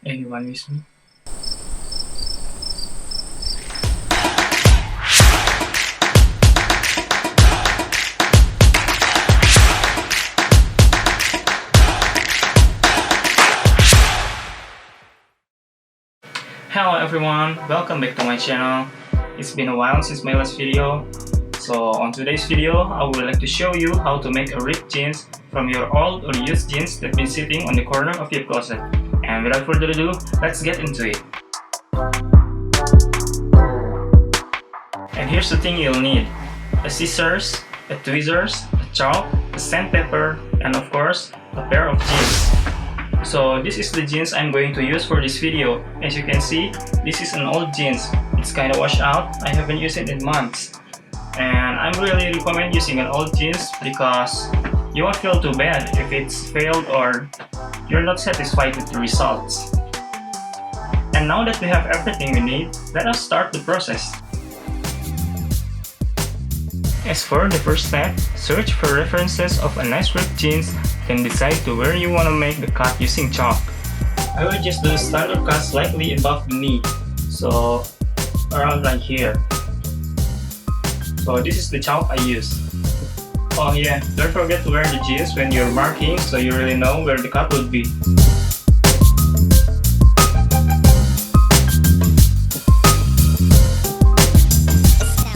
Anyone with me? Hello everyone, welcome back to my channel. It's been a while since my last video. So on today's video, I would like to show you how to make a ripped jeans from your old or used jeans that's been sitting on the corner of your closet. And without further ado, let's get into it. And here's the thing you'll need: a scissors, a tweezers, a chalk, a sandpaper, and of course, a pair of jeans. So this is the jeans I'm going to use for this video. As you can see, this is an old jeans. It's kinda washed out. I haven't used it in months. And I really recommend using an old jeans because you won't feel too bad if it's failed or you're not satisfied with the results. And now that we have everything we need, let us start the process. As for the first step, search for references of a nice ripped jeans, then decide to where you want to make the cut using chalk. I will just do a standard cut slightly above the knee, so around like here. So this is the chalk I use. Oh yeah, don't forget to wear the jeans when you're marking so you really know where the cut would be.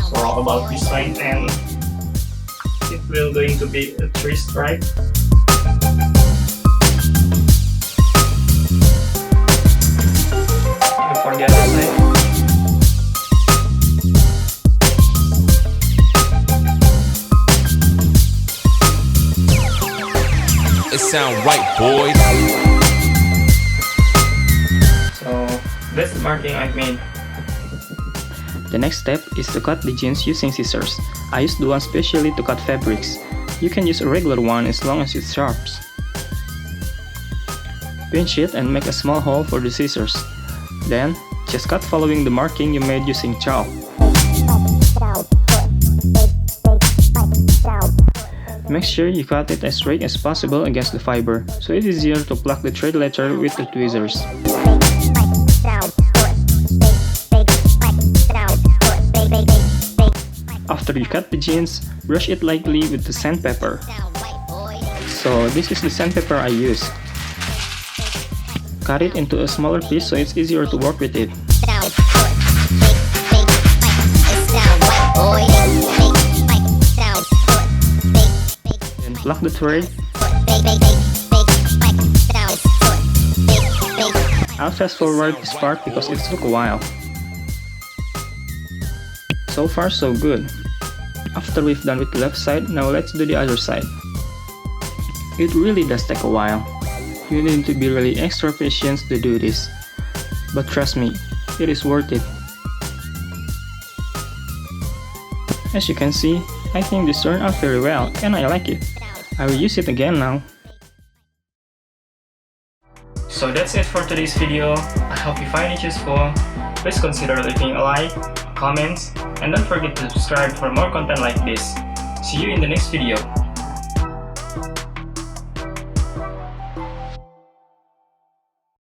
So about this side, and it will going to be a 3 stripe. And for the other side. It sound right, boys. So that's the marking I've made. The next step is to cut the jeans using scissors. I used the one specially to cut fabrics. You can use a regular one as long as it's sharp. Pinch it and make a small hole for the scissors. Then, just cut following the marking you made using chalk. Make sure you cut it as straight as possible against the fiber, so it's easier to pluck the thread later with the tweezers. After you cut the jeans, brush it lightly with the sandpaper. So this is the sandpaper I use. Cut it into a smaller piece so it's easier to work with it. Then pluck the thread. I'll fast forward this part because it took a while. So far so good. After we've done with the left side, now let's do the other side. It really does take a while. You need to be really extra patient to do this. But trust me, it is worth it. As you can see, I think this turned out very well and I like it. I will use it again now. So that's it for today's video. I hope you find it useful. Please consider leaving a like, comments, and don't forget to subscribe for more content like this. See you in the next video.